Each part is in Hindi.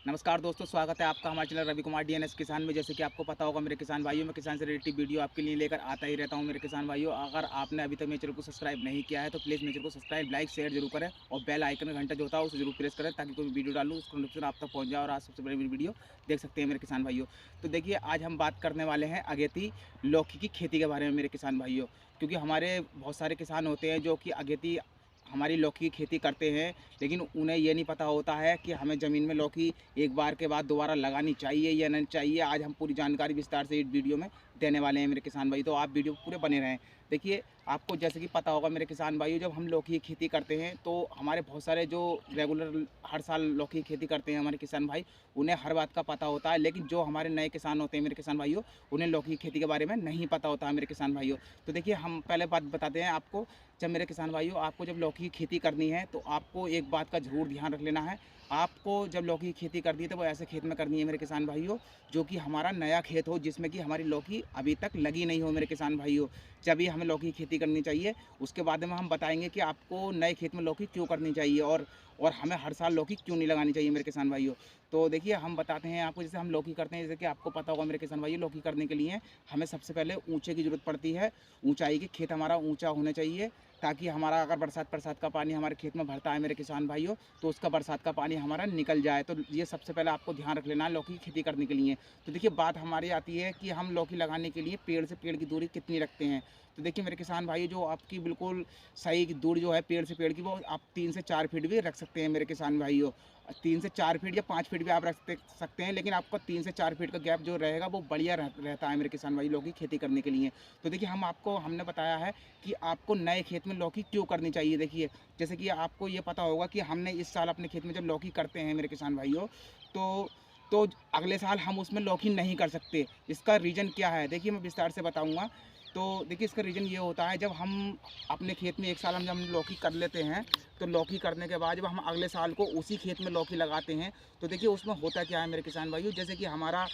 नमस्कार दोस्तों, स्वागत है आपका हमारे चैनल रवि कुमार डीएनएस किसान में। जैसे कि आपको पता होगा मेरे किसान भाइयों, मैं किसान से रिलेटेड वीडियो आपके लिए लेकर आता ही रहता हूं मेरे किसान भाइयों। अगर आपने अभी तक मेरे चैनल को सब्सक्राइब नहीं किया है तो प्लीज़ मेरे चैनल को सब्सक्राइब, लाइक, शेयर जरूर करें और बेल आइकन का घंटा जो होता है उसे जरूर प्रेस करें ताकि कोई वीडियो डालूँ उसका नोटिफिकेशन आप तक पहुँच जाए और आज सबसे बड़ी वीडियो देख सकते हैं मेरे किसान भाइयों। तो देखिए, आज हम बात करने वाले हैं अगेती लौकी की खेती के बारे में मेरे किसान भाइयों। क्योंकि हमारे बहुत सारे किसान होते हैं जो कि अगेती हमारी लौकी की खेती करते हैं, लेकिन उन्हें ये नहीं पता होता है कि हमें ज़मीन में लौकी एक बार के बाद दोबारा लगानी चाहिए या नहीं चाहिए। आज हम पूरी जानकारी विस्तार से इस वीडियो में देने वाले हैं मेरे किसान भाई, तो आप वीडियो पूरे बने रहें। देखिए, आपको जैसे कि पता होगा मेरे किसान भाइयों, जब हम लौकी की खेती करते हैं तो हमारे बहुत सारे जो रेगुलर हर साल लौकी की खेती करते हैं हमारे किसान भाई, उन्हें हर बात का पता होता है। लेकिन जो हमारे नए किसान होते हैं मेरे किसान भाइयों, उन्हें लौकी की खेती के बारे में नहीं पता होता है मेरे किसान भाइयों। तो देखिए, हम पहले बात बताते हैं आपको। जब मेरे किसान भाइयों, आपको जब लौकी की खेती करनी है तो आपको एक बात का ज़रूर ध्यान रख लेना है। आपको जब लौकी की खेती करनी है तो वो ऐसे खेत में करनी है मेरे किसान भाइयों, जो कि हमारा नया खेत हो, जिसमें कि हमारी लौकी अभी तक लगी नहीं हो मेरे किसान भाइयों। जब भी हमें लौकी की खेती करनी चाहिए, उसके बाद में हम बताएंगे कि आपको नए खेत में लौकी क्यों करनी चाहिए और हमें हर साल लौकी क्यों नहीं लगानी चाहिए मेरे किसान भाइयों। तो देखिए, हम बताते हैं आपको। जैसे हम लौकी करते हैं, जैसे कि आपको पता होगा मेरे किसान भाइयों, लौकी करने के लिए हमें सबसे पहले ऊंचे की ज़रूरत पड़ती है। ऊंचाई की खेत हमारा ऊंचा होना चाहिए, ताकि हमारा अगर बरसात का पानी हमारे खेत में भरता है मेरे किसान भाइयों, तो उसका बरसात का पानी हमारा निकल जाए। तो ये सबसे पहले आपको ध्यान रख लेना है लौकी की खेती करने के लिए। तो देखिए, बात हमारी आती है कि हम लौकी लगाने के लिए पेड़ से पेड़ की दूरी कितनी रखते हैं। तो देखिए मेरे किसान भाई, जो आपकी बिल्कुल सही दूरी जो है पेड़ से पेड़ की, वो आप 3 से 4 फीट भी रख सकते हैं मेरे किसान भाइयों। 3 से 4 फीट या 5 फीट भी आप रख सकते हैं, लेकिन आपका 3 से 4 फीट का गैप जो रहेगा वो बढ़िया रहता है मेरे किसान भाई लौकी खेती करने के लिए। तो देखिए, हमने बताया है कि आपको नए खेत में लौकी क्यों करनी चाहिए। देखिए, जैसे कि आपको ये पता होगा कि हमने इस साल अपने खेत में जब लौकी करते हैं मेरे किसान भाइयों, तो अगले साल हम उसमें लौकी नहीं कर सकते। इसका रीज़न क्या है, देखिए मैं विस्तार से बताऊँगा। तो देखिए, इसका रीज़न ये होता है, जब हम अपने खेत में एक साल जब हम लौकी कर लेते हैं, तो लौकी करने के बाद जब हम अगले साल को उसी खेत में लौकी लगाते हैं, तो देखिए उसमें होता क्या है मेरे किसान भाइयों, जैसे कि हमारा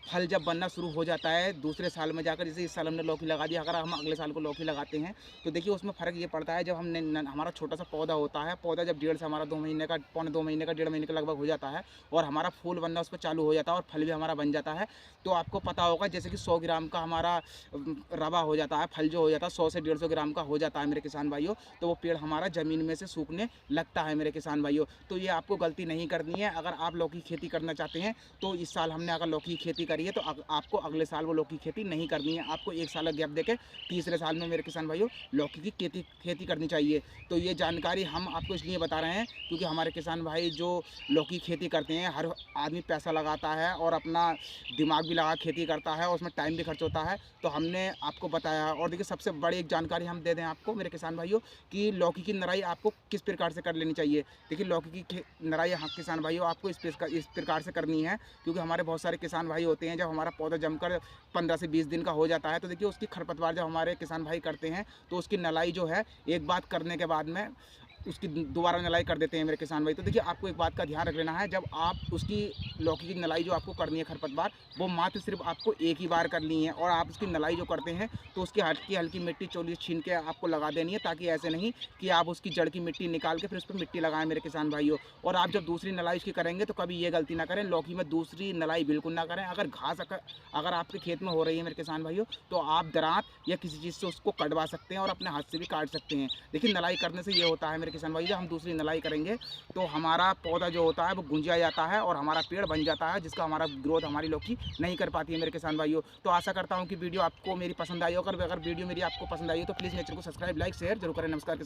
फल जब बनना शुरू हो जाता है दूसरे साल में जाकर, जैसे इस साल हमने लौकी लगा दी, अगर हम अगले साल को लौकी लगाते हैं तो देखिए उसमें फ़र्क ये पड़ता है। जब हमने हमारा छोटा सा पौधा होता है, पौधा जब डेढ़ से हमारा 2 महीने का, पौने 2 महीने का, 1.5 महीने का लगभग हो जाता है और हमारा फूल बनना उस पर चालू हो जाता है और फल भी हमारा बन जाता है। तो आपको पता होगा, जैसे कि 100 ग्राम का हमारा रवा हो जाता है, फल जो हो जाता है 100 से 150 ग्राम का हो जाता है मेरे किसान भाइयों। तो वो पेड़ हमारा ज़मीन में से सूखने लगता है मेरे किसान भाइयों। तो ये आपको गलती नहीं करनी है। अगर आप लौकी की खेती करना चाहते हैं, तो इस साल हमने अगर लौकी की खेती करी है तो आपको अगले साल वो लौकी की खेती नहीं करनी है। आपको एक साल का गैप देके तीसरे साल में मेरे किसान भाइयों लौकी की खेती करनी चाहिए। तो ये जानकारी हम आपको इसलिए बता रहे हैं क्योंकि हमारे किसान भाई जो लौकी की खेती करते हैं, हर आदमी पैसा लगाता है और अपना दिमाग भी लगा खेती करता है और उसमें टाइम भी खर्च होता है। तो हमने आपको बताया। और देखिए, सबसे बड़ी एक जानकारी हम दे दें आपको मेरे किसान भाइयों, कि लौकी की निराई आपको किस प्रकार से कर लेनी चाहिए। देखिए, लौकी की निराई किसान भाइयों आपको इस प्रकार से करनी है, क्योंकि हमारे बहुत सारे किसान भाई होते हैं, जब हमारा पौधा जमकर 15 से 20 दिन का हो जाता है, तो देखिए उसकी खरपतवार जब हमारे किसान भाई करते हैं, तो उसकी नलाई जो है एक बात करने के बाद में उसकी दोबारा नलाई कर देते हैं मेरे किसान भाई। तो देखिए, आपको एक बात का ध्यान रख लेना है, जब आप उसकी लौकी की नलाई जो आपको करनी है खरपतवार, वो मात्र सिर्फ आपको एक ही बार करनी है। और आप उसकी नलाई जो करते हैं तो उसकी हल्की हल्की मिट्टी चोली छीन के आपको लगा देनी है, ताकि ऐसे नहीं कि आप उसकी जड़ की मिट्टी निकाल के फिर उस पर मिट्टी लगाएं मेरे किसान भाइयों। और आप जब दूसरी नलाई उसकी करेंगे तो कभी ये गलती ना करें, लौकी में दूसरी नलाई बिल्कुल ना करें। अगर घास अगर आपके खेत में हो रही है मेरे किसान भाइयों, तो आप दरांत या किसी चीज़ से उसको कटवा सकते हैं और अपने हाथ से भी काट सकते हैं। देखिए, नलाई करने से ये होता है मेरे किसान भाई, जब हम दूसरी नलाई करेंगे तो हमारा पौधा जो होता है वो गुंजिया जाता है और हमारा पेड़ बन जाता है, जिसका हमारा ग्रोथ हमारी लौकी नहीं कर पाती है मेरे किसान भाइयों। तो आशा करता हूँ कि वीडियो आपको मेरी पसंद आई हो। अगर वीडियो मेरी आपको पसंद आई हो तो प्लीज़ मेरे चैनल को सब्सक्राइब, लाइक, शेयर जरूर करें। नमस्कार किसान।